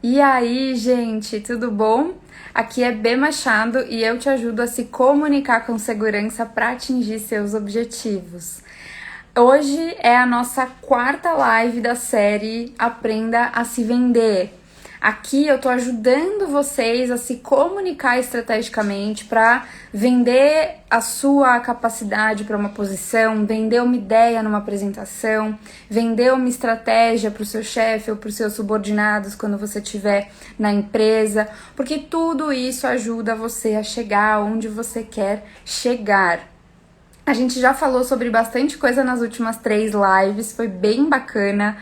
E aí, gente, tudo bom? Aqui é B Machado e eu te ajudo a se comunicar com segurança para atingir seus objetivos. Hoje é a nossa quarta live da série Aprenda a se Vender. Aqui eu tô ajudando vocês a se comunicar estrategicamente para vender a sua capacidade para uma posição, vender uma ideia numa apresentação, vender uma estratégia para o seu chefe ou para os seus subordinados quando você estiver na empresa, porque tudo isso ajuda você a chegar onde você quer chegar. A gente já falou sobre bastante coisa nas últimas 3 lives, foi bem bacana.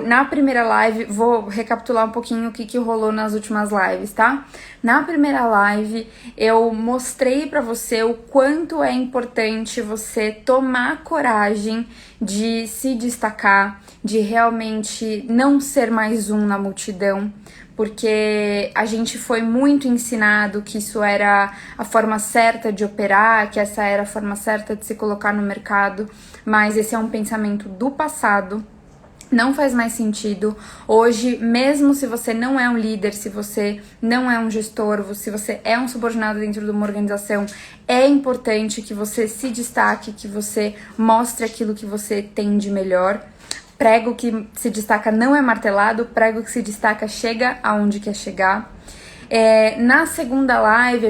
Na primeira live, vou recapitular um pouquinho o que rolou nas últimas lives, tá? Na primeira live, eu mostrei pra você o quanto é importante você tomar coragem de se destacar, de realmente não ser mais um na multidão, porque a gente foi muito ensinado que isso era a forma certa de operar, que essa era a forma certa de se colocar no mercado, mas esse é um pensamento do passado. Não faz mais sentido. Hoje, mesmo se você não é um líder, se você não é um gestor, se você é um subordinado dentro de uma organização, é importante que você se destaque, que você mostre aquilo que você tem de melhor. Prego que se destaca não é martelado, prego que se destaca chega aonde quer chegar. Na segunda live,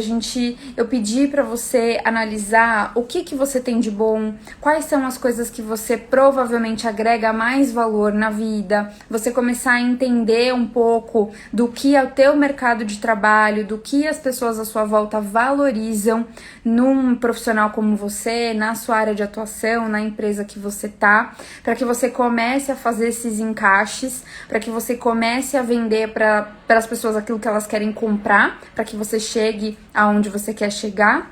eu pedi para você analisar o que você tem de bom, quais são as coisas que você provavelmente agrega mais valor na vida, você começar a entender um pouco do que é o teu mercado de trabalho, do que as pessoas à sua volta valorizam num profissional como você, na sua área de atuação, na empresa que você tá, para que você comece a fazer esses encaixes, para que você comece a vender para as pessoas aquilo que elas querem comprar, para que você chegue aonde você quer chegar.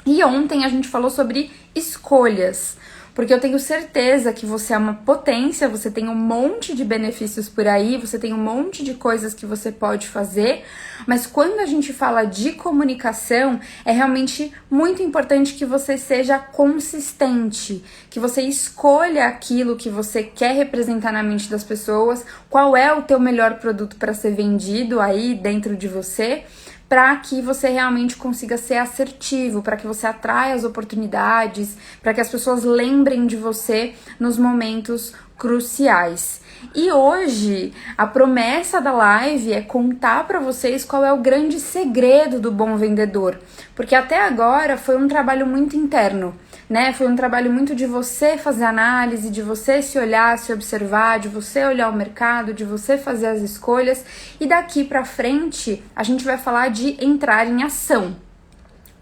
E ontem a gente falou sobre escolhas, porque eu tenho certeza que você é uma potência, você tem um monte de benefícios por aí, você tem um monte de coisas que você pode fazer, mas quando a gente fala de comunicação, é realmente muito importante que você seja consistente, que você escolha aquilo que você quer representar na mente das pessoas, qual é o teu melhor produto para ser vendido aí dentro de você, para que você realmente consiga ser assertivo, para que você atraia as oportunidades, para que as pessoas lembrem de você nos momentos cruciais. E hoje, a promessa da live é contar para vocês qual é o grande segredo do bom vendedor, porque até agora foi um trabalho muito interno, né? Foi um trabalho muito de você fazer análise, de você se olhar, se observar, de você olhar o mercado, de você fazer as escolhas, e daqui pra frente a gente vai falar de entrar em ação.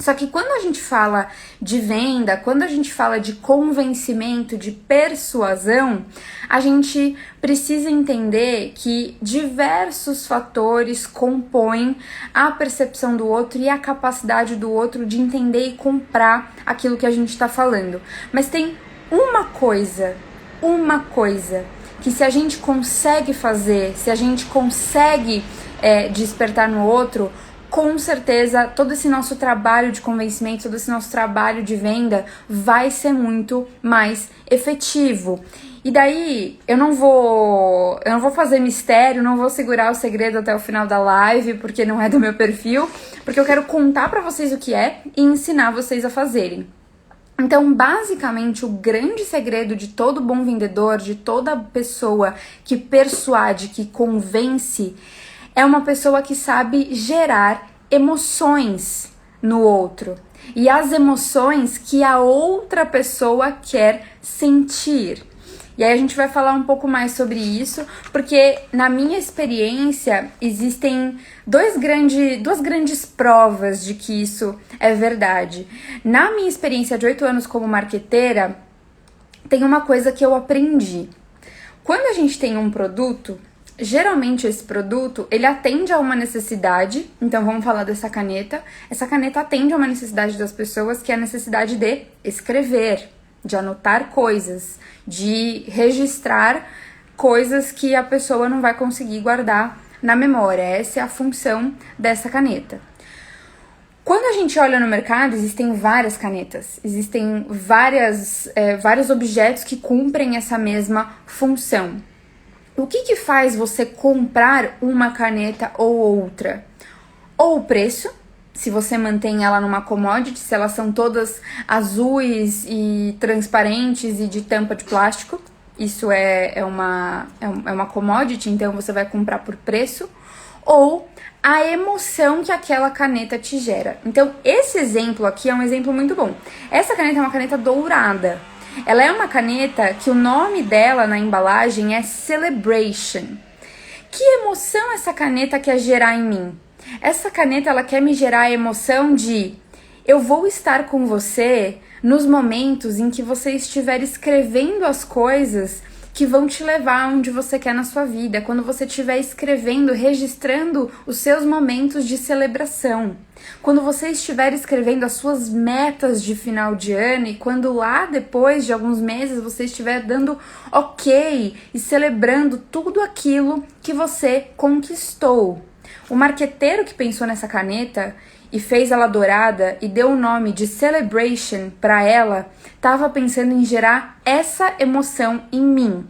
Só que quando a gente fala de venda, quando a gente fala de convencimento, de persuasão, a gente precisa entender que diversos fatores compõem a percepção do outro e a capacidade do outro de entender e comprar aquilo que a gente está falando. Mas tem uma coisa que se a gente consegue fazer, se a gente consegue despertar no outro, com certeza, todo esse nosso trabalho de convencimento, todo esse nosso trabalho de venda vai ser muito mais efetivo. E daí, eu não vou fazer mistério, não vou segurar o segredo até o final da live, porque não é do meu perfil, porque eu quero contar pra vocês o que é e ensinar vocês a fazerem. Então, basicamente, o grande segredo de todo bom vendedor, de toda pessoa que persuade, que convence, é uma pessoa que sabe gerar emoções no outro. E as emoções que a outra pessoa quer sentir. E aí a gente vai falar um pouco mais sobre isso, porque na minha experiência existem duas grandes provas de que isso é verdade. Na minha experiência de 8 anos como marqueteira, tem uma coisa que eu aprendi. Quando a gente tem um produto, geralmente esse produto, ele atende a uma necessidade, então vamos falar dessa caneta. Essa caneta atende a uma necessidade das pessoas, que é a necessidade de escrever, de anotar coisas, de registrar coisas que a pessoa não vai conseguir guardar na memória. Essa é a função dessa caneta. Quando a gente olha no mercado, existem várias canetas, existem vários objetos que cumprem essa mesma função. O que faz você comprar uma caneta ou outra? Ou o preço, se você mantém ela numa commodity, se elas são todas azuis e transparentes e de tampa de plástico, isso é uma commodity, então você vai comprar por preço. Ou a emoção que aquela caneta te gera. Então, esse exemplo aqui é um exemplo muito bom. Essa caneta é uma caneta dourada. Ela é uma caneta que o nome dela na embalagem é Celebration. Que emoção essa caneta quer gerar em mim? Essa caneta, ela quer me gerar a emoção de eu vou estar com você nos momentos em que você estiver escrevendo as coisas que vão te levar onde você quer na sua vida, quando você estiver escrevendo, registrando os seus momentos de celebração, quando você estiver escrevendo as suas metas de final de ano e quando lá depois de alguns meses você estiver dando ok e celebrando tudo aquilo que você conquistou. O marqueteiro que pensou nessa caneta e fez ela dourada e deu o nome de Celebration para ela, estava pensando em gerar essa emoção em mim.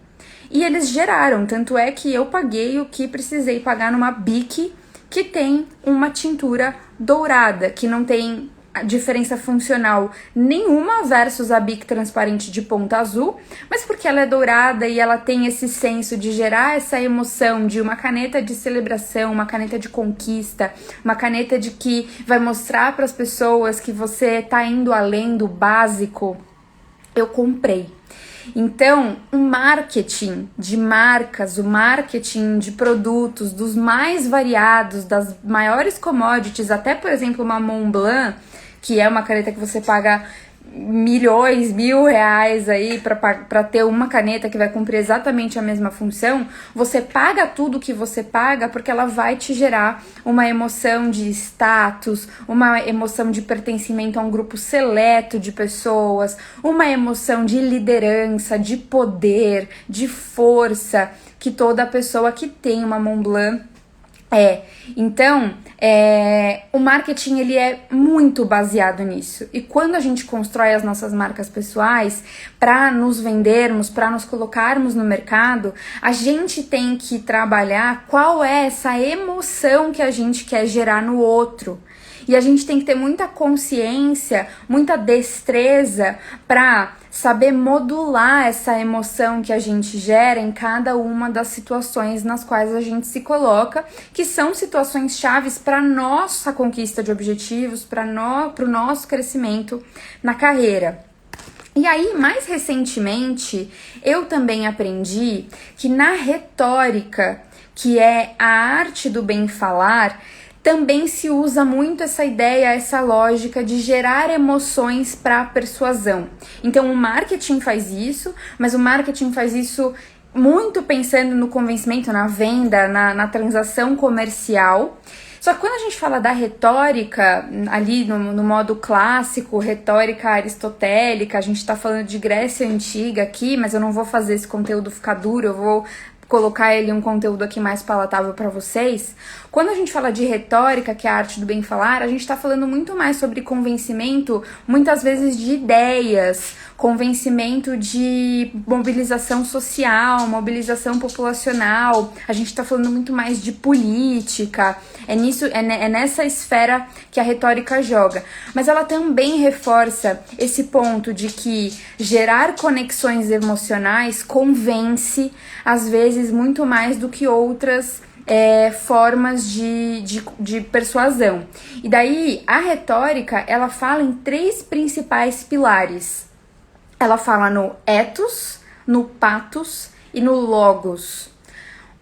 E eles geraram, tanto é que eu paguei o que precisei pagar numa Bic que tem uma tintura dourada, que não tem diferença funcional nenhuma versus a Bic transparente de ponta azul, mas porque ela é dourada e ela tem esse senso de gerar essa emoção de uma caneta de celebração, uma caneta de conquista, uma caneta de que vai mostrar para as pessoas que você tá indo além do básico, eu comprei. Então, o marketing de marcas, o marketing de produtos, dos mais variados, das maiores commodities, até, por exemplo, uma Montblanc, que é uma caneta que você paga milhões, R$1.000 aí para ter uma caneta que vai cumprir exatamente a mesma função, você paga tudo que você paga porque ela vai te gerar uma emoção de status, uma emoção de pertencimento a um grupo seleto de pessoas, uma emoção de liderança, de poder, de força, que toda pessoa que tem uma Montblanc então, o marketing ele é muito baseado nisso. E quando a gente constrói as nossas marcas pessoais, para nos vendermos, para nos colocarmos no mercado, a gente tem que trabalhar qual é essa emoção que a gente quer gerar no outro. E a gente tem que ter muita consciência, muita destreza para saber modular essa emoção que a gente gera em cada uma das situações nas quais a gente se coloca, que são situações chaves para nossa conquista de objetivos, para o nosso crescimento na carreira. E aí, mais recentemente, eu também aprendi que na retórica, que é a arte do bem falar, também se usa muito essa ideia, essa lógica de gerar emoções para a persuasão. Então, o marketing faz isso, mas o marketing faz isso muito pensando no convencimento, na venda, na transação comercial. Só que quando a gente fala da retórica, ali no modo clássico, retórica aristotélica, a gente está falando de Grécia Antiga aqui, mas eu não vou fazer esse conteúdo ficar duro, eu vou colocar ele um conteúdo aqui mais palatável para vocês. Quando a gente fala de retórica, que é a arte do bem falar, a gente está falando muito mais sobre convencimento, muitas vezes de ideias, convencimento de mobilização social, mobilização populacional. A gente está falando muito mais de política. É nessa esfera que a retórica joga. Mas ela também reforça esse ponto de que gerar conexões emocionais convence, às vezes, muito mais do que outras formas de persuasão. E daí, a retórica, ela fala em 3 principais pilares. Ela fala no ethos, no pathos e no logos.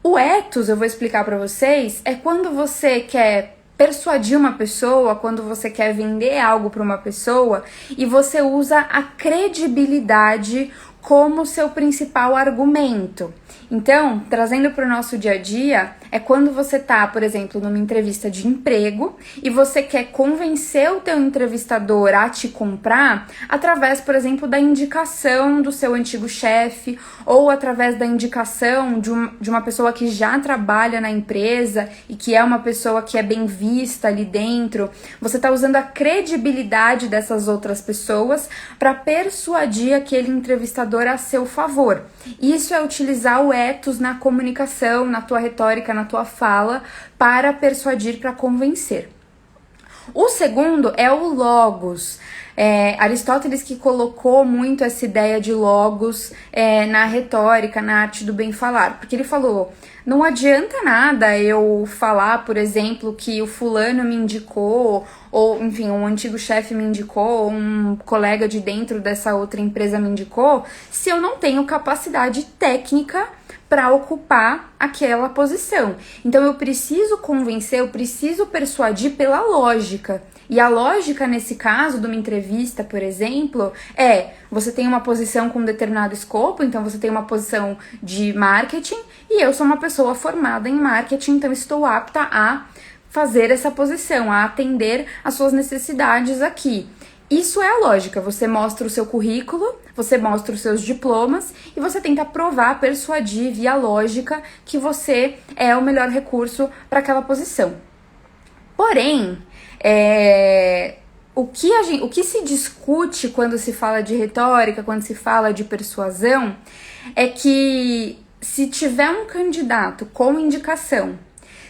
O ethos, eu vou explicar para vocês, é quando você quer persuadir uma pessoa, quando você quer vender algo para uma pessoa e você usa a credibilidade como seu principal argumento. Então, trazendo para o nosso dia a dia, é quando você tá, por exemplo, numa entrevista de emprego e você quer convencer o teu entrevistador a te comprar através, por exemplo, da indicação do seu antigo chefe ou através da indicação de uma pessoa que já trabalha na empresa e que é uma pessoa que é bem vista ali dentro. Você tá usando a credibilidade dessas outras pessoas para persuadir aquele entrevistador a seu favor. Isso é utilizar o ethos na comunicação, na tua retórica, na tua fala, para persuadir, para convencer. O segundo é o logos. Aristóteles que colocou muito essa ideia de logos na retórica, na arte do bem falar, porque ele falou, não adianta nada eu falar, por exemplo, que o fulano me indicou, ou enfim, um antigo chefe me indicou, ou um colega de dentro dessa outra empresa me indicou, se eu não tenho capacidade técnica para ocupar aquela posição. Então eu preciso convencer, eu preciso persuadir pela lógica. E a lógica nesse caso de uma entrevista, por exemplo, você tem uma posição com um determinado escopo, então você tem uma posição de marketing e eu sou uma pessoa formada em marketing, então estou apta a fazer essa posição, a atender às suas necessidades aqui. Isso é a lógica, você mostra o seu currículo, você mostra os seus diplomas e você tenta provar, persuadir via lógica que você é o melhor recurso para aquela posição. Porém, o que se discute quando se fala de retórica, quando se fala de persuasão, é que se tiver um candidato com indicação,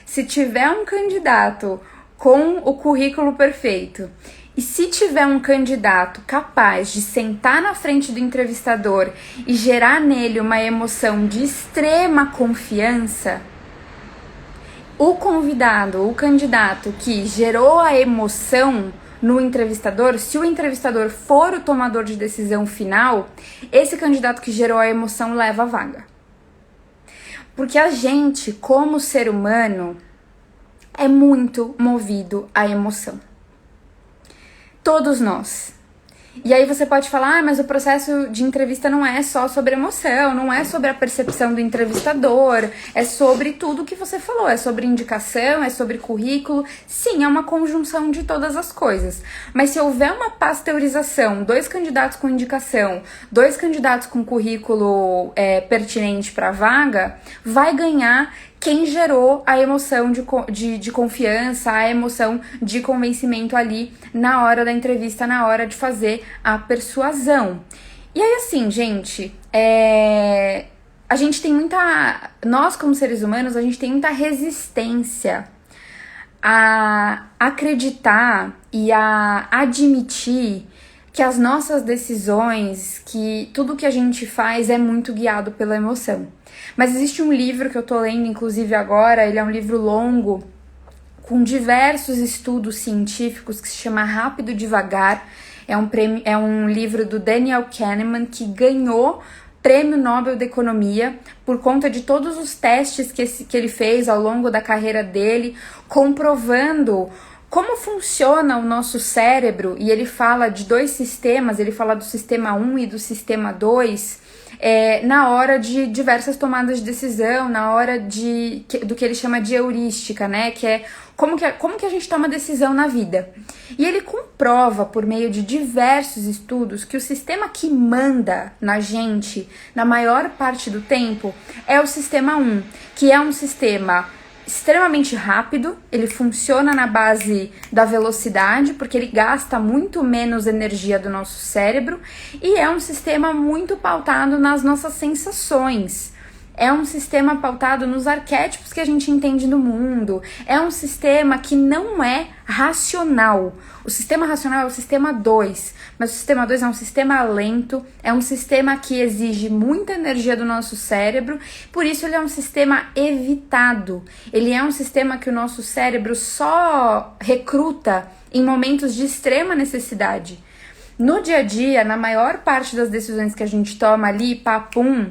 se tiver um candidato com o currículo perfeito, e se tiver um candidato capaz de sentar na frente do entrevistador e gerar nele uma emoção de extrema confiança, o convidado, o candidato que gerou a emoção no entrevistador, se o entrevistador for o tomador de decisão final, esse candidato que gerou a emoção leva a vaga. Porque a gente, como ser humano, é muito movido à emoção. Todos nós. E aí você pode falar, mas o processo de entrevista não é só sobre emoção, não é sobre a percepção do entrevistador, é sobre tudo que você falou, é sobre indicação, é sobre currículo. Sim, é uma conjunção de todas as coisas. Mas se houver uma pasteurização, 2 candidatos com indicação, 2 candidatos com currículo pertinente para a vaga, vai ganhar quem gerou a emoção de confiança, a emoção de convencimento ali na hora da entrevista, na hora de fazer a persuasão. E aí, assim, gente, a gente tem nós como seres humanos, a gente tem muita resistência a acreditar e a admitir que as nossas decisões, que tudo que a gente faz é muito guiado pela emoção. Mas existe um livro que eu tô lendo, inclusive agora, ele é um livro longo, com diversos estudos científicos, que se chama Rápido e Devagar. É um livro do Daniel Kahneman, que ganhou Prêmio Nobel da Economia por conta de todos os testes que ele fez ao longo da carreira dele, comprovando como funciona o nosso cérebro. E ele fala de 2 sistemas, ele fala do sistema 1 e do sistema 2, na hora de diversas tomadas de decisão, na hora do que ele chama de heurística, né? Que é como que a gente toma decisão na vida. E ele comprova, por meio de diversos estudos, que o sistema que manda na gente, na maior parte do tempo, é o sistema 1, que é um sistema extremamente rápido, ele funciona na base da velocidade, porque ele gasta muito menos energia do nosso cérebro, e é um sistema muito pautado nas nossas sensações. É um sistema pautado nos arquétipos que a gente entende no mundo. É um sistema que não é racional. O sistema racional é o sistema 2, mas o sistema 2 é um sistema lento, é um sistema que exige muita energia do nosso cérebro, por isso ele é um sistema evitado. Ele é um sistema que o nosso cérebro só recruta em momentos de extrema necessidade. No dia a dia, na maior parte das decisões que a gente toma ali, papum,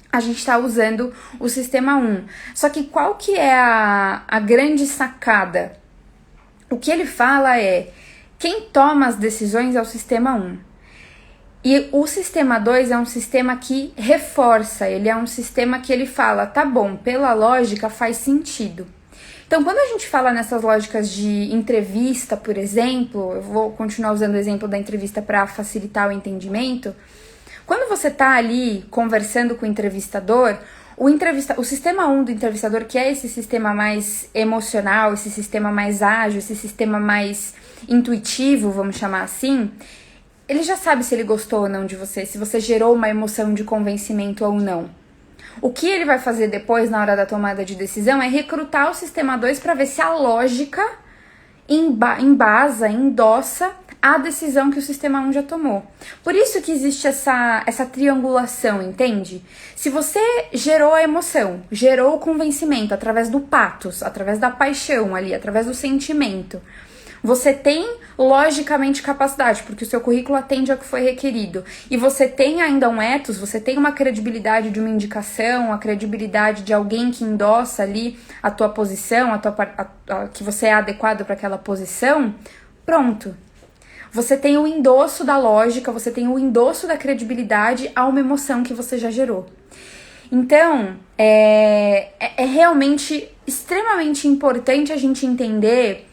a gente está usando o sistema 1. Só que qual que é a grande sacada? O que ele fala é, quem toma as decisões é o sistema 1. E o sistema 2 é um sistema que reforça, ele é um sistema que ele fala, tá bom, pela lógica faz sentido. Então, quando a gente fala nessas lógicas de entrevista, por exemplo, eu vou continuar usando o exemplo da entrevista para facilitar o entendimento. Quando você tá ali conversando com o entrevistador, o sistema 1 do entrevistador, que é esse sistema mais emocional, esse sistema mais ágil, esse sistema mais intuitivo, vamos chamar assim, ele já sabe se ele gostou ou não de você, se você gerou uma emoção de convencimento ou não. O que ele vai fazer depois, na hora da tomada de decisão, é recrutar o sistema 2 para ver se a lógica embasa, endossa a decisão que o sistema 1 já tomou. Por isso que existe essa triangulação, entende? Se você gerou a emoção, gerou o convencimento através do pathos, através da paixão ali, através do sentimento, você tem logicamente capacidade, porque o seu currículo atende ao que foi requerido. E você tem ainda um ethos, você tem uma credibilidade de uma indicação, a credibilidade de alguém que endossa ali a tua posição, que você é adequado para aquela posição. Pronto. Você tem o endosso da lógica, você tem o endosso da credibilidade a uma emoção que você já gerou. Então, é realmente extremamente importante a gente entender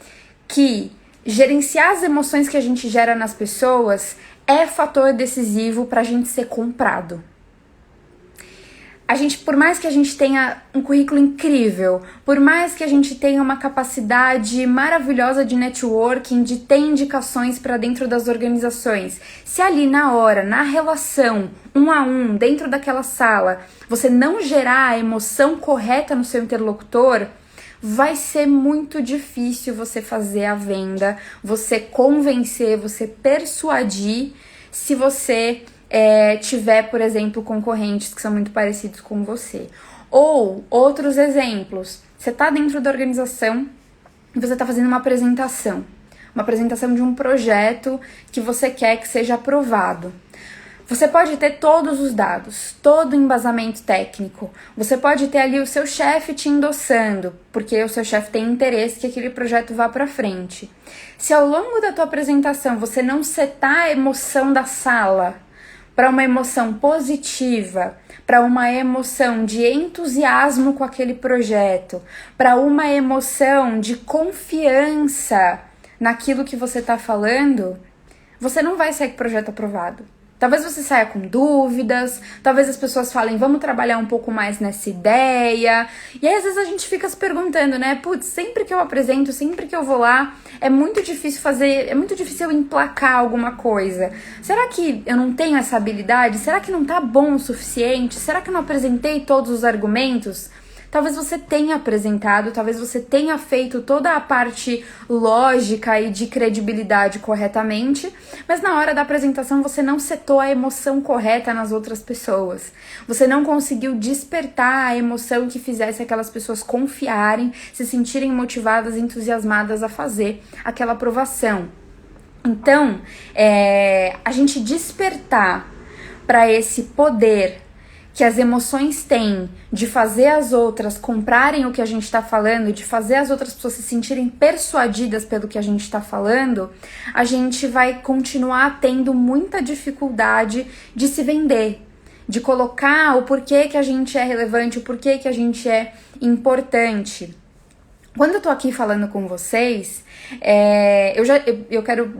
que gerenciar as emoções que a gente gera nas pessoas é fator decisivo para a gente ser comprado. Por mais que a gente tenha um currículo incrível, por mais que a gente tenha uma capacidade maravilhosa de networking, de ter indicações para dentro das organizações, se ali na hora, na relação, 1 a 1, dentro daquela sala, você não gerar a emoção correta no seu interlocutor, vai ser muito difícil você fazer a venda, você convencer, você persuadir, se você tiver, por exemplo, concorrentes que são muito parecidos com você. Ou outros exemplos, você está dentro da organização e você está fazendo uma apresentação de um projeto que você quer que seja aprovado. Você pode ter todos os dados, todo o embasamento técnico. Você pode ter ali o seu chefe te endossando, porque o seu chefe tem interesse que aquele projeto vá para frente. Se ao longo da tua apresentação você não setar a emoção da sala para uma emoção positiva, para uma emoção de entusiasmo com aquele projeto, para uma emoção de confiança naquilo que você está falando, você não vai sair com o projeto aprovado. Talvez você saia com dúvidas, talvez as pessoas falem, vamos trabalhar um pouco mais nessa ideia. E aí, às vezes, a gente fica se perguntando, né? Putz, sempre que eu apresento, sempre que eu vou lá, é muito difícil eu emplacar alguma coisa. Será que eu não tenho essa habilidade? Será que não tá bom o suficiente? Será que eu não apresentei todos os argumentos? Talvez você tenha apresentado, talvez você tenha feito toda a parte lógica e de credibilidade corretamente, mas na hora da apresentação você não setou a emoção correta nas outras pessoas. Você não conseguiu despertar a emoção que fizesse aquelas pessoas confiarem, se sentirem motivadas, entusiasmadas a fazer aquela aprovação. Então, a gente despertar para esse poder que as emoções têm de fazer as outras comprarem o que a gente está falando, de fazer as outras pessoas se sentirem persuadidas pelo que a gente está falando, a gente vai continuar tendo muita dificuldade de se vender, de colocar o porquê que a gente é relevante, o porquê que a gente é importante. Quando eu tô aqui falando com vocês, eu quero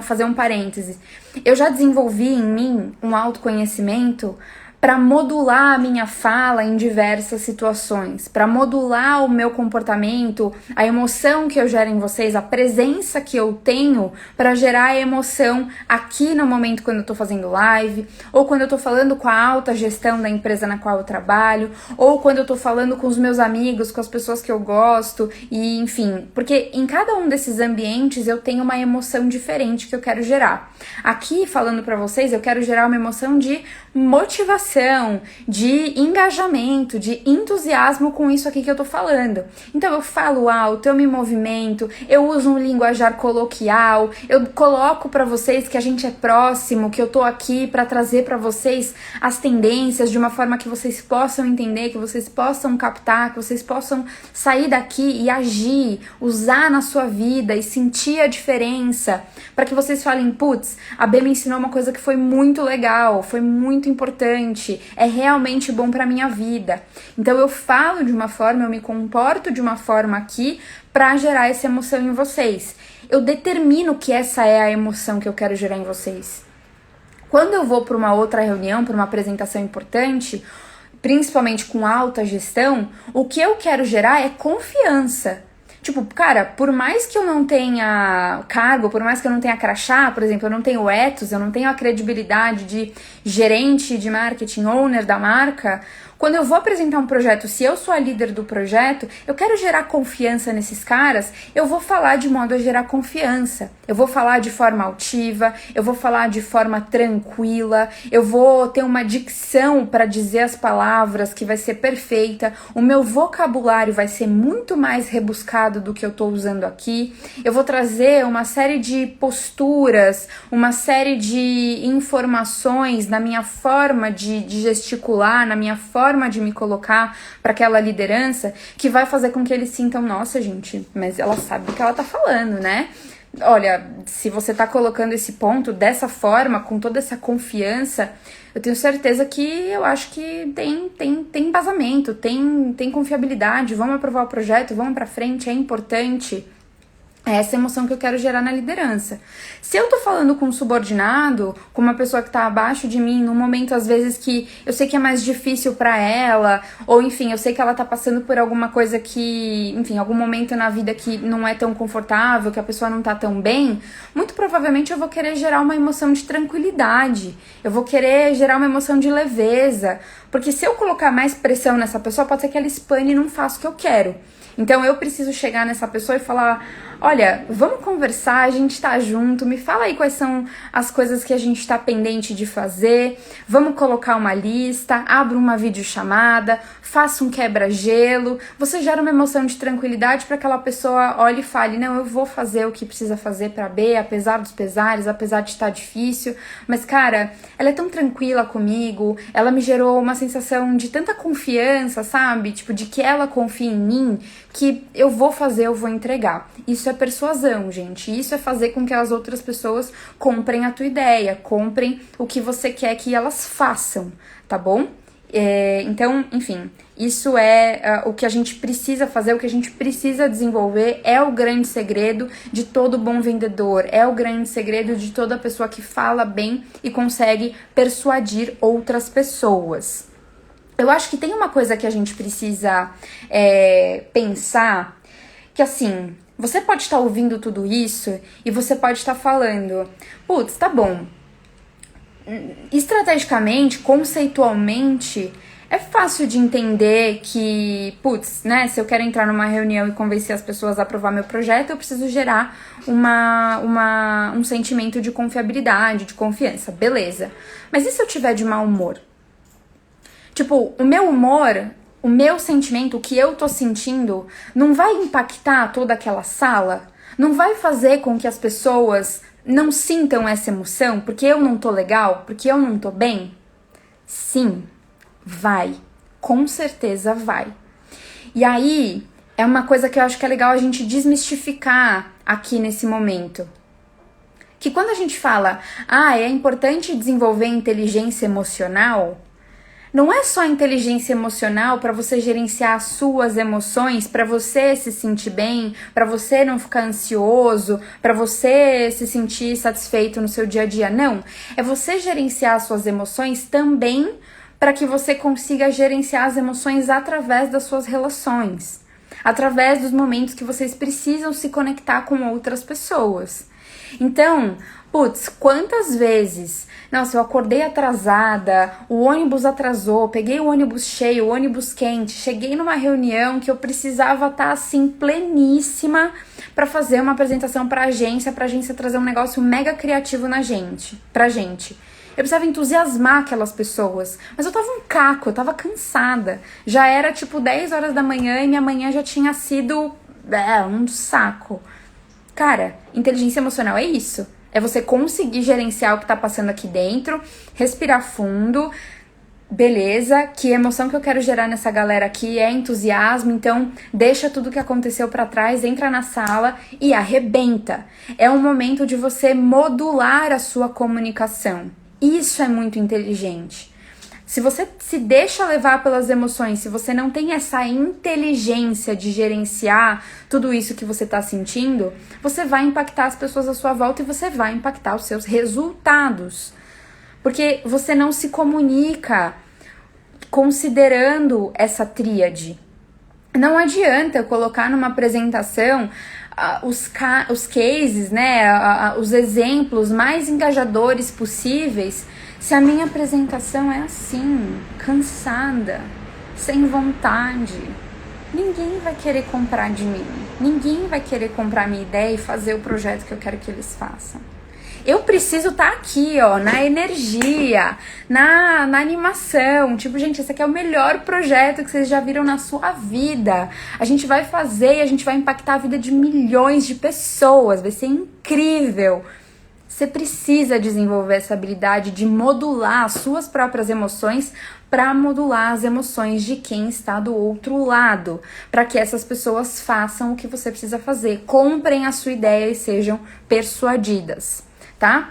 fazer um parêntese. Eu já desenvolvi em mim um autoconhecimento para modular a minha fala em diversas situações, para modular o meu comportamento, a emoção que eu gero em vocês, a presença que eu tenho para gerar a emoção aqui no momento quando eu tô fazendo live, ou quando eu tô falando com a alta gestão da empresa na qual eu trabalho, ou quando eu tô falando com os meus amigos, com as pessoas que eu gosto, e enfim, porque em cada um desses ambientes eu tenho uma emoção diferente que eu quero gerar. Aqui, falando para vocês, eu quero gerar uma emoção de motivação. motivação, de engajamento, de entusiasmo com isso aqui que eu tô falando. Então eu falo alto, eu me movimento, eu uso um linguajar coloquial, eu coloco pra vocês que a gente é próximo, que eu tô aqui pra trazer pra vocês as tendências de uma forma que vocês possam entender, que vocês possam captar, que vocês possam sair daqui e agir, usar na sua vida e sentir a diferença, para que vocês falem, putz, a B me ensinou uma coisa que foi muito legal, foi muito importante, é realmente bom pra minha vida. Então eu falo de uma forma, eu me comporto de uma forma aqui pra gerar essa emoção em vocês. Eu determino que essa é a emoção que eu quero gerar em vocês. Quando eu vou para uma outra reunião, para uma apresentação importante, principalmente com alta gestão, o que eu quero gerar é confiança. Tipo, cara, por mais que eu não tenha cargo, por mais que eu não tenha crachá, por exemplo, eu não tenho ethos, eu não tenho a credibilidade de gerente de marketing, owner da marca, quando eu vou apresentar um projeto, se eu sou a líder do projeto, eu quero gerar confiança nesses caras, eu vou falar de modo a gerar confiança. Eu vou falar de forma altiva, eu vou falar de forma tranquila, eu vou ter uma dicção para dizer as palavras que vai ser perfeita, o meu vocabulário vai ser muito mais rebuscado do que eu tô usando aqui, eu vou trazer uma série de posturas, uma série de informações na minha forma de gesticular, na minha forma de me colocar para aquela liderança, que vai fazer com que eles sintam, nossa, gente, mas ela sabe do que ela tá falando, né? Olha, se você tá colocando esse ponto dessa forma, com toda essa confiança, eu tenho certeza que eu acho que tem embasamento, tem confiabilidade, vamos aprovar o projeto, vamos pra frente, é importante. É essa emoção que eu quero gerar na liderança. Se eu tô falando com um subordinado, com uma pessoa que tá abaixo de mim, num momento às vezes que eu sei que é mais difícil pra ela, ou enfim, eu sei que ela tá passando por alguma coisa que, enfim, algum momento na vida que não é tão confortável, que a pessoa não tá tão bem, muito provavelmente eu vou querer gerar uma emoção de tranquilidade, eu vou querer gerar uma emoção de leveza, porque se eu colocar mais pressão nessa pessoa, pode ser que ela espane e não faça o que eu quero. Então eu preciso chegar nessa pessoa e falar, olha, vamos conversar, a gente tá junto, me fala aí quais são as coisas que a gente tá pendente de fazer, vamos colocar uma lista, abra uma videochamada, faça um quebra-gelo, você gera uma emoção de tranquilidade para aquela pessoa olhe e fale, não, eu vou fazer o que precisa fazer pra B, apesar dos pesares, apesar de estar difícil, mas cara, ela é tão tranquila comigo, ela me gerou uma sensação de tanta confiança, sabe? Tipo, de que ela confia em mim, que eu vou fazer, eu vou entregar. Isso é persuasão, gente. Isso é fazer com que as outras pessoas comprem a tua ideia, comprem o que você quer que elas façam, tá bom? Então, enfim, isso é o que a gente precisa fazer, o que a gente precisa desenvolver, é o grande segredo de todo bom vendedor, é o grande segredo de toda pessoa que fala bem e consegue persuadir outras pessoas. Eu acho que tem uma coisa que a gente precisa pensar, que assim, você pode estar ouvindo tudo isso e você pode estar falando, putz, tá bom, estrategicamente, conceitualmente, é fácil de entender que, putz, né, se eu quero entrar numa reunião e convencer as pessoas a aprovar meu projeto, eu preciso gerar um sentimento de confiabilidade, de confiança, beleza. Mas e se eu tiver de mau humor? Tipo, o meu humor, o meu sentimento, o que eu tô sentindo, não vai impactar toda aquela sala? Não vai fazer com que as pessoas não sintam essa emoção porque eu não tô legal, porque eu não tô bem? Sim, vai. Com certeza vai. E aí, é uma coisa que eu acho que é legal a gente desmistificar aqui nesse momento. Que quando a gente fala, é importante desenvolver inteligência emocional, não é só inteligência emocional para você gerenciar as suas emoções, para você se sentir bem, para você não ficar ansioso, para você se sentir satisfeito no seu dia a dia. Não, é você gerenciar as suas emoções também para que você consiga gerenciar as emoções através das suas relações, através dos momentos que vocês precisam se conectar com outras pessoas. Então, putz, quantas vezes, nossa, eu acordei atrasada, o ônibus atrasou, peguei o ônibus cheio, o ônibus quente, cheguei numa reunião que eu precisava estar assim, pleníssima para fazer uma apresentação pra agência trazer um negócio mega criativo pra gente. precisava entusiasmar aquelas pessoas. Mas eu tava um caco, eu tava cansada. Já era tipo 10 horas da manhã e minha manhã já tinha sido um saco. Cara, inteligência emocional é isso. É você conseguir gerenciar o que tá passando aqui dentro, respirar fundo. Beleza, que emoção que eu quero gerar nessa galera aqui é entusiasmo, então deixa tudo que aconteceu pra trás, entra na sala e arrebenta. É um momento de você modular a sua comunicação. Isso é muito inteligente. Se você se deixa levar pelas emoções, se você não tem essa inteligência de gerenciar tudo isso que você tá sentindo, você vai impactar as pessoas à sua volta e você vai impactar os seus resultados. Porque você não se comunica considerando essa tríade. Não adianta eu colocar numa apresentação os cases, né, os exemplos mais engajadores possíveis, se a minha apresentação é assim, cansada, sem vontade. Ninguém vai querer comprar de mim. Ninguém vai querer comprar minha ideia e fazer o projeto que eu quero que eles façam. Eu preciso estar aqui, ó, na energia, na animação. Tipo, gente, esse aqui é o melhor projeto que vocês já viram na sua vida. A gente vai fazer e a gente vai impactar a vida de milhões de pessoas. Vai ser incrível. Você precisa desenvolver essa habilidade de modular as suas próprias emoções para modular as emoções de quem está do outro lado, para que essas pessoas façam o que você precisa fazer, comprem a sua ideia e sejam persuadidas. Tá?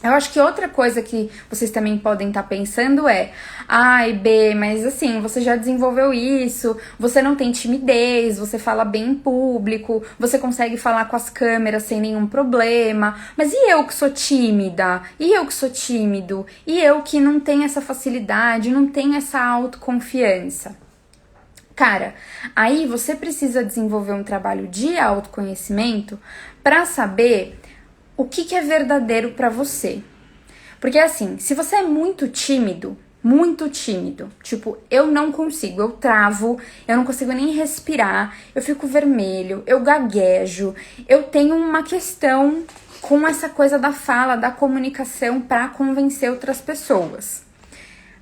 Eu acho que outra coisa que vocês também podem estar pensando é: ai, B, mas assim, você já desenvolveu isso, você não tem timidez, você fala bem em público, você consegue falar com as câmeras sem nenhum problema, mas e eu que sou tímida? E eu que sou tímido? E eu que não tenho essa facilidade, não tenho essa autoconfiança? Cara, aí você precisa desenvolver um trabalho de autoconhecimento para saber o que é verdadeiro pra você. Porque assim, se você é muito tímido, tipo, eu não consigo, eu travo, eu não consigo nem respirar, eu fico vermelho, eu gaguejo, eu tenho uma questão com essa coisa da fala, da comunicação pra convencer outras pessoas.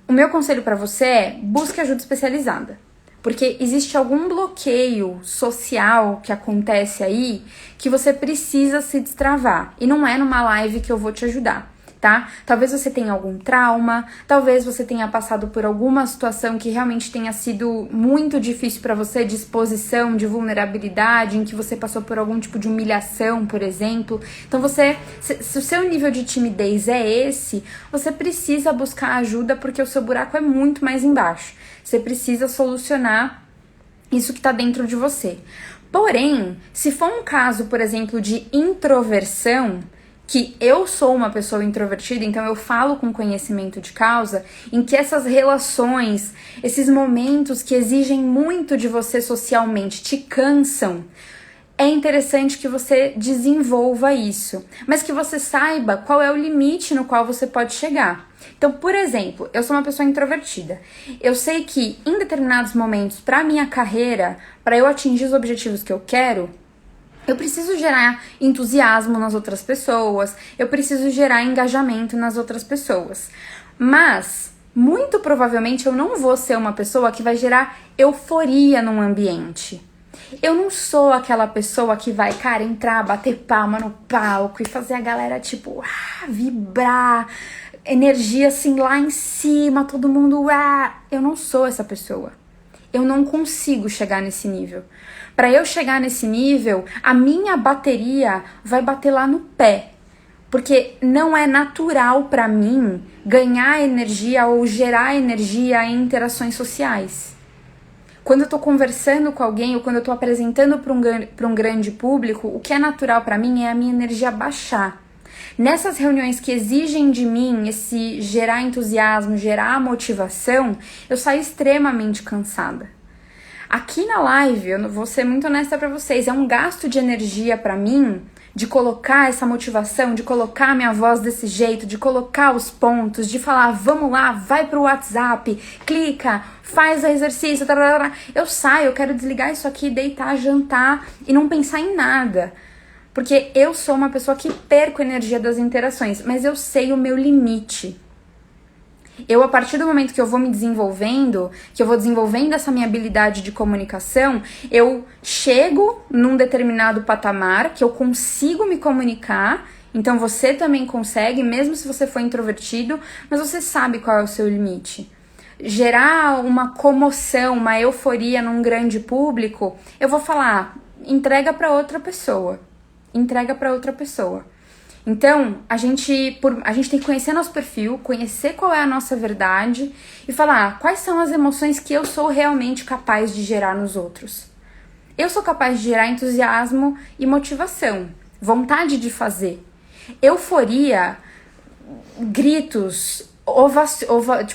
O meu conselho pra você é: busque ajuda especializada. Porque existe algum bloqueio social que acontece aí que você precisa se destravar. E não é numa live que eu vou te ajudar, tá? Talvez você tenha algum trauma, talvez você tenha passado por alguma situação que realmente tenha sido muito difícil pra você, de exposição, de vulnerabilidade, em que você passou por algum tipo de humilhação, por exemplo. Então se o seu nível de timidez é esse, você precisa buscar ajuda porque o seu buraco é muito mais embaixo. Você precisa solucionar isso que tá dentro de você. Porém, se for um caso, por exemplo, de introversão, que eu sou uma pessoa introvertida, então eu falo com conhecimento de causa, em que essas relações, esses momentos que exigem muito de você socialmente te cansam, é interessante que você desenvolva isso, mas que você saiba qual é o limite no qual você pode chegar. Então, por exemplo, eu sou uma pessoa introvertida. Eu sei que em determinados momentos, para minha carreira, para eu atingir os objetivos que eu quero, eu preciso gerar entusiasmo nas outras pessoas, eu preciso gerar engajamento nas outras pessoas. Mas, muito provavelmente, eu não vou ser uma pessoa que vai gerar euforia num ambiente. Eu não sou aquela pessoa que vai, cara, entrar, bater palma no palco e fazer a galera, tipo, vibrar, energia assim lá em cima, todo mundo, Eu não sou essa pessoa. Eu não consigo chegar nesse nível. Para eu chegar nesse nível, a minha bateria vai bater lá no pé. Porque não é natural para mim ganhar energia ou gerar energia em interações sociais. Quando eu tô conversando com alguém ou quando eu tô apresentando para um grande público, o que é natural para mim é a minha energia baixar. Nessas reuniões que exigem de mim esse gerar entusiasmo, gerar motivação, eu saio extremamente cansada. Aqui na live, eu vou ser muito honesta pra vocês, é um gasto de energia pra mim, de colocar essa motivação, de colocar minha voz desse jeito, de colocar os pontos, de falar, vamos lá, vai pro WhatsApp, clica, faz o exercício, eu saio, eu quero desligar isso aqui, deitar, jantar e não pensar em nada. Porque eu sou uma pessoa que perco energia das interações, mas eu sei o meu limite. Eu, a partir do momento que eu vou me desenvolvendo, que eu vou desenvolvendo essa minha habilidade de comunicação, eu chego num determinado patamar que eu consigo me comunicar. Então você também consegue, mesmo se você for introvertido, mas você sabe qual é o seu limite. Gerar uma comoção, uma euforia num grande público, eu vou falar, entrega para outra pessoa. Entrega para outra pessoa. Então, a gente tem que conhecer nosso perfil, conhecer qual é a nossa verdade e falar quais são as emoções que eu sou realmente capaz de gerar nos outros. Eu sou capaz de gerar entusiasmo e motivação, vontade de fazer. Euforia, gritos,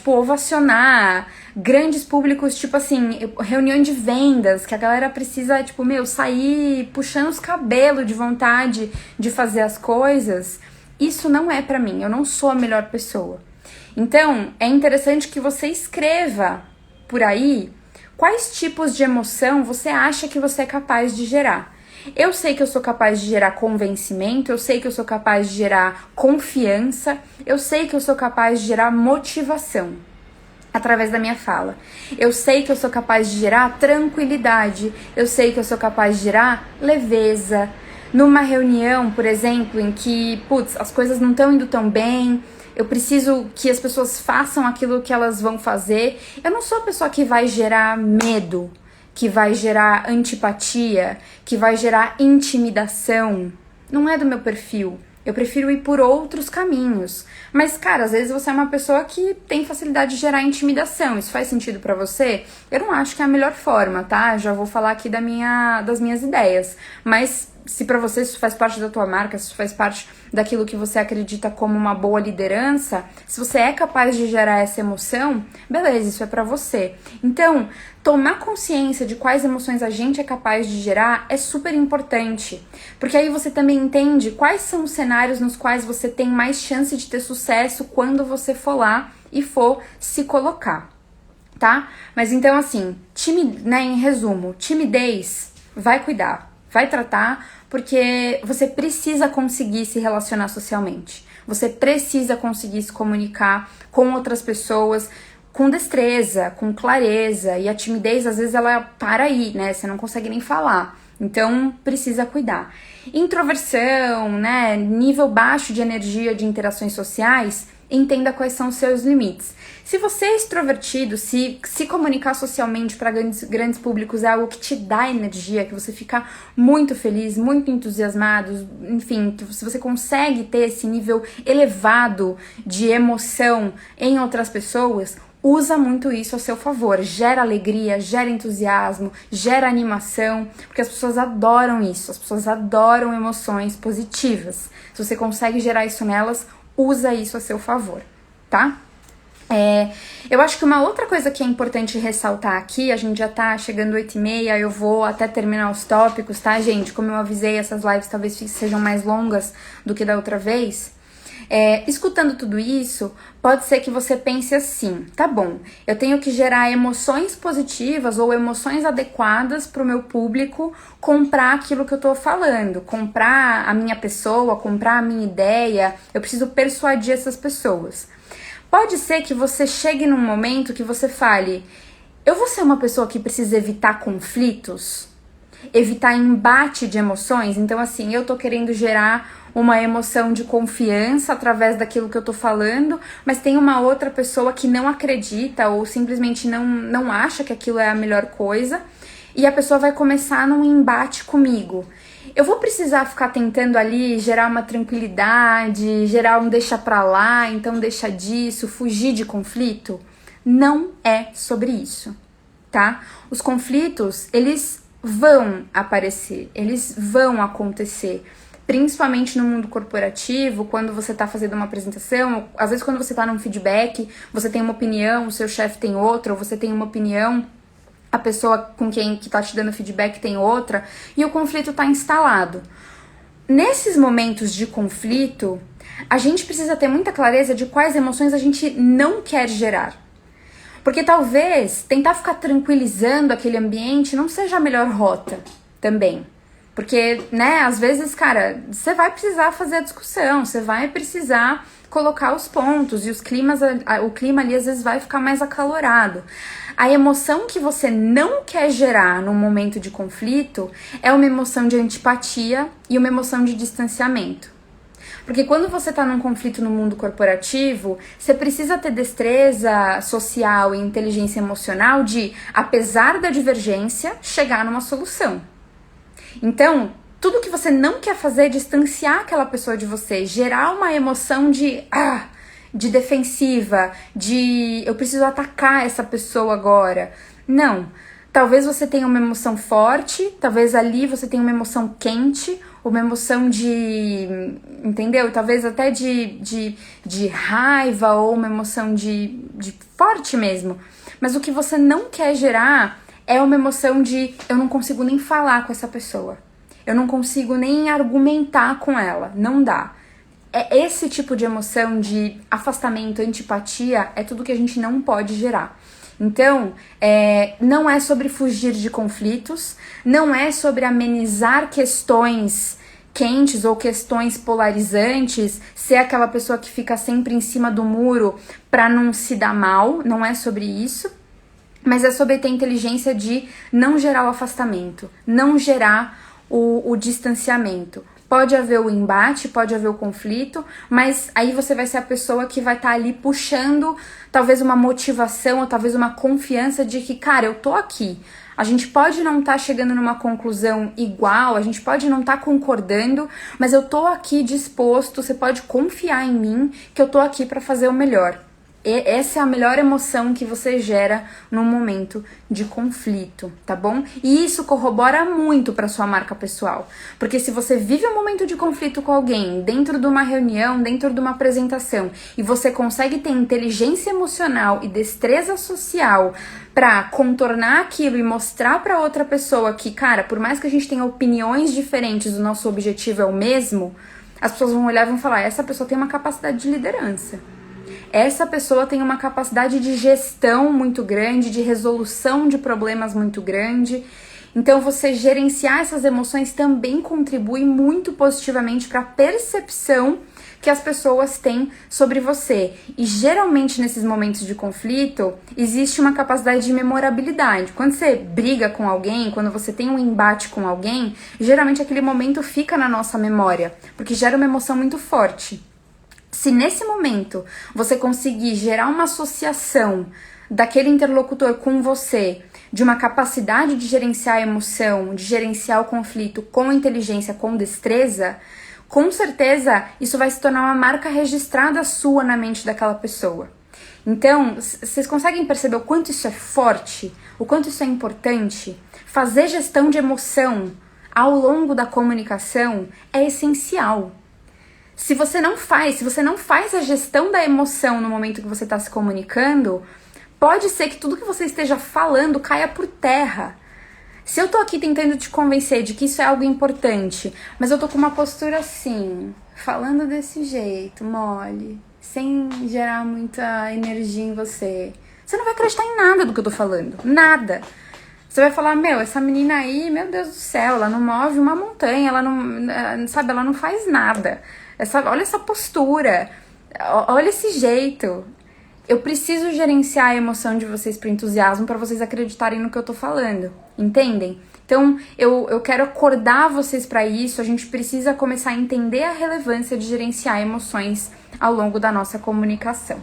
ovacionar, grandes públicos, tipo assim, reunião de vendas, que a galera precisa, sair puxando os cabelos de vontade de fazer as coisas. Isso não é pra mim, eu não sou a melhor pessoa. Então, é interessante que você escreva por aí quais tipos de emoção você acha que você é capaz de gerar. Eu sei que eu sou capaz de gerar convencimento, eu sei que eu sou capaz de gerar confiança, eu sei que eu sou capaz de gerar motivação através da minha fala. Eu sei que eu sou capaz de gerar tranquilidade, eu sei que eu sou capaz de gerar leveza. Numa reunião, por exemplo, em que, as coisas não estão indo tão bem, eu preciso que as pessoas façam aquilo que elas vão fazer. Eu não sou a pessoa que vai gerar medo, que vai gerar antipatia, que vai gerar intimidação. Não é do meu perfil. Eu prefiro ir por outros caminhos. Mas, cara, às vezes você é uma pessoa que tem facilidade de gerar intimidação. Isso faz sentido pra você? Eu não acho que é a melhor forma, tá? Já vou falar aqui das minhas ideias. Mas se pra você isso faz parte da tua marca, se isso faz parte daquilo que você acredita como uma boa liderança, se você é capaz de gerar essa emoção, beleza, isso é pra você. Então, tomar consciência de quais emoções a gente é capaz de gerar é super importante, porque aí você também entende quais são os cenários nos quais você tem mais chance de ter sucesso quando você for lá e for se colocar, tá? Mas então, assim, em resumo, timidez, vai cuidar, vai tratar, porque você precisa conseguir se relacionar socialmente. Você precisa conseguir se comunicar com outras pessoas com destreza, com clareza. E a timidez, às vezes, ela para aí, né? Você não consegue nem falar. Então, precisa cuidar. Introversão, né? Nível baixo de energia de interações sociais, entenda quais são os seus limites. Se você é extrovertido, se comunicar socialmente para grandes públicos é algo que te dá energia, que você fica muito feliz, muito entusiasmado, enfim, que se você consegue ter esse nível elevado de emoção em outras pessoas, usa muito isso a seu favor. Gera alegria, gera entusiasmo, gera animação, porque as pessoas adoram isso, as pessoas adoram emoções positivas. Se você consegue gerar isso nelas, usa isso a seu favor, tá? Eu acho que uma outra coisa que é importante ressaltar aqui, a gente já tá chegando 8h30, eu vou até terminar os tópicos, tá, gente? Como eu avisei, essas lives talvez sejam mais longas do que da outra vez. Escutando tudo isso, pode ser que você pense assim, tá bom, eu tenho que gerar emoções positivas ou emoções adequadas pro meu público comprar aquilo que eu tô falando, comprar a minha pessoa, comprar a minha ideia, eu preciso persuadir essas pessoas. Pode ser que você chegue num momento que você fale, eu vou ser uma pessoa que precisa evitar conflitos, evitar embate de emoções, então assim, eu tô querendo gerar uma emoção de confiança através daquilo que eu tô falando, mas tem uma outra pessoa que não acredita ou simplesmente não acha que aquilo é a melhor coisa, e a pessoa vai começar num embate comigo. Eu vou precisar ficar tentando ali gerar uma tranquilidade, gerar um deixa pra lá, então deixa disso, fugir de conflito? Não é sobre isso, tá? Os conflitos, eles vão aparecer, eles vão acontecer, principalmente no mundo corporativo, quando você tá fazendo uma apresentação, às vezes quando você tá num feedback, você tem uma opinião, o seu chefe tem outra, ou você tem uma opinião, a pessoa com quem que tá te dando feedback tem outra, e o conflito tá instalado. Nesses momentos de conflito, a gente precisa ter muita clareza de quais emoções a gente não quer gerar. Porque talvez tentar ficar tranquilizando aquele ambiente não seja a melhor rota também. Porque, né, às vezes, cara, você vai precisar fazer a discussão, você vai precisar colocar os pontos e os climas, o clima ali às vezes vai ficar mais acalorado. A emoção que você não quer gerar num momento de conflito é uma emoção de antipatia e uma emoção de distanciamento. Porque quando você está num conflito no mundo corporativo, você precisa ter destreza social e inteligência emocional de, apesar da divergência, chegar numa solução. Então, tudo que você não quer fazer é distanciar aquela pessoa de você, gerar uma emoção de defensiva, de eu preciso atacar essa pessoa agora. Não. Talvez você tenha uma emoção forte, talvez ali você tenha uma emoção quente, uma emoção entendeu? Talvez até de raiva ou uma emoção de forte mesmo. Mas o que você não quer gerar é uma emoção de eu não consigo nem falar com essa pessoa. Eu não consigo nem argumentar com ela. Não dá. É esse tipo de emoção de afastamento, antipatia, é tudo que a gente não pode gerar. Então, não é sobre fugir de conflitos, não é sobre amenizar questões quentes ou questões polarizantes, ser aquela pessoa que fica sempre em cima do muro pra não se dar mal, não é sobre isso, mas é sobre ter inteligência de não gerar o afastamento, não gerar o distanciamento. Pode haver o embate, pode haver o conflito, mas aí você vai ser a pessoa que vai estar ali puxando talvez uma motivação ou talvez uma confiança de que, cara, eu tô aqui. A gente pode não estar chegando numa conclusão igual, a gente pode não estar concordando, mas eu tô aqui disposto, você pode confiar em mim que eu tô aqui para fazer o melhor. Essa é a melhor emoção que você gera num momento de conflito, tá bom? E isso corrobora muito para sua marca pessoal, porque se você vive um momento de conflito com alguém, dentro de uma reunião, dentro de uma apresentação, e você consegue ter inteligência emocional e destreza social para contornar aquilo e mostrar para outra pessoa que, cara, por mais que a gente tenha opiniões diferentes, o nosso objetivo é o mesmo, as pessoas vão olhar e vão falar, essa pessoa tem uma capacidade de liderança. Essa pessoa tem uma capacidade de gestão muito grande, de resolução de problemas muito grande. Então, você gerenciar essas emoções também contribui muito positivamente para a percepção que as pessoas têm sobre você. E geralmente nesses momentos de conflito, existe uma capacidade de memorabilidade. Quando você briga com alguém, quando você tem um embate com alguém, geralmente aquele momento fica na nossa memória, porque gera uma emoção muito forte. Se nesse momento você conseguir gerar uma associação daquele interlocutor com você, de uma capacidade de gerenciar a emoção, de gerenciar o conflito com inteligência, com destreza, com certeza isso vai se tornar uma marca registrada sua na mente daquela pessoa. Então, vocês conseguem perceber o quanto isso é forte, o quanto isso é importante? Fazer gestão de emoção ao longo da comunicação é essencial. Se você não faz a gestão da emoção no momento que você está se comunicando, pode ser que tudo que você esteja falando caia por terra. Se eu tô aqui tentando te convencer de que isso é algo importante, mas eu tô com uma postura assim, falando desse jeito, mole, sem gerar muita energia em você, você não vai acreditar em nada do que eu tô falando. Nada. Você vai falar, essa menina aí, meu Deus do céu, ela não move uma montanha, ela não, sabe, ela não faz nada. Olha essa postura, olha esse jeito. Eu preciso gerenciar a emoção de vocês para entusiasmo para vocês acreditarem no que eu tô falando, entendem? Então, eu quero acordar vocês para isso, a gente precisa começar a entender a relevância de gerenciar emoções ao longo da nossa comunicação,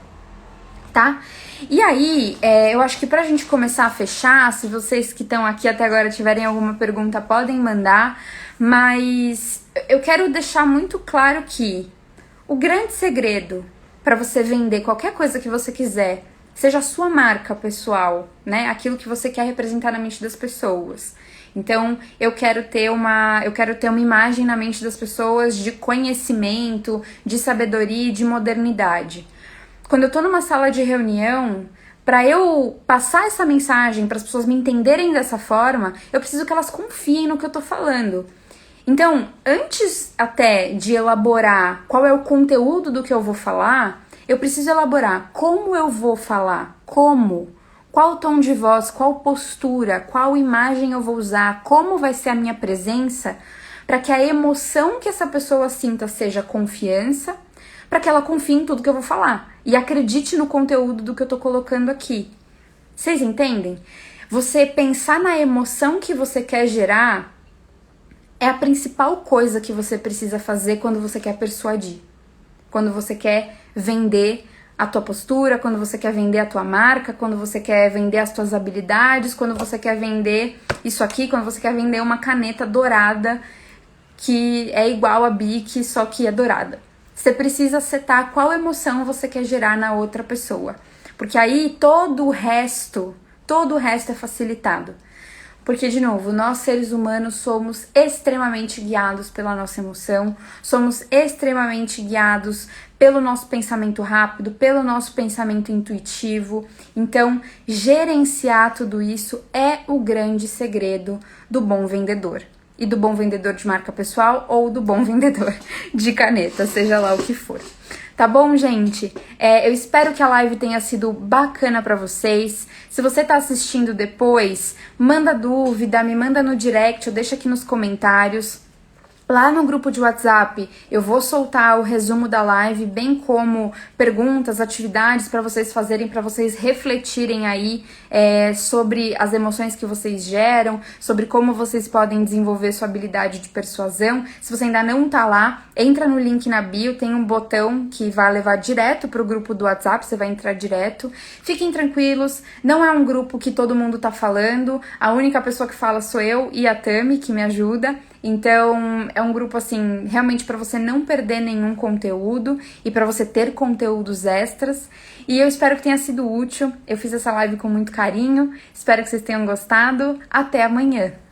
tá? E aí, eu acho que pra gente começar a fechar, se vocês que estão aqui até agora tiverem alguma pergunta, podem mandar, mas eu quero deixar muito claro que o grande segredo para você vender qualquer coisa que você quiser, seja a sua marca pessoal, né? Aquilo que você quer representar na mente das pessoas. Então, eu quero ter uma imagem na mente das pessoas de conhecimento, de sabedoria e de modernidade. Quando eu tô numa sala de reunião, para eu passar essa mensagem, para as pessoas me entenderem dessa forma, eu preciso que elas confiem no que eu tô falando. Então, antes até de elaborar qual é o conteúdo do que eu vou falar, eu preciso elaborar como eu vou falar, qual tom de voz, qual postura, qual imagem eu vou usar, como vai ser a minha presença, para que a emoção que essa pessoa sinta seja confiança, para que ela confie em tudo que eu vou falar e acredite no conteúdo do que eu tô colocando aqui. Vocês entendem? Você pensar na emoção que você quer gerar é a principal coisa que você precisa fazer quando você quer persuadir. Quando você quer vender a tua postura, quando você quer vender a tua marca, quando você quer vender as tuas habilidades, quando você quer vender isso aqui, quando você quer vender uma caneta dourada que é igual a Bic, só que é dourada. Você precisa setar qual emoção você quer gerar na outra pessoa. Porque aí todo o resto é facilitado. Porque, de novo, nós seres humanos somos extremamente guiados pela nossa emoção, somos extremamente guiados pelo nosso pensamento rápido, pelo nosso pensamento intuitivo. Então, gerenciar tudo isso é o grande segredo do bom vendedor. E do bom vendedor de marca pessoal ou do bom vendedor de caneta, seja lá o que for. Tá bom, gente? Eu espero que a live tenha sido bacana pra vocês. Se você tá assistindo depois, manda dúvida, me manda no direct ou deixa aqui nos comentários. Lá no grupo de WhatsApp eu vou soltar o resumo da live, bem como perguntas, atividades para vocês fazerem, para vocês refletirem aí sobre as emoções que vocês geram, sobre como vocês podem desenvolver sua habilidade de persuasão. Se você ainda não tá lá, entra no link na bio, tem um botão que vai levar direto pro grupo do WhatsApp, você vai entrar direto. Fiquem tranquilos, não é um grupo que todo mundo tá falando, a única pessoa que fala sou eu e a Tami, que me ajuda. Então, é um grupo, assim, realmente para você não perder nenhum conteúdo e para você ter conteúdos extras. E eu espero que tenha sido útil. Eu fiz essa live com muito carinho. Espero que vocês tenham gostado. Até amanhã!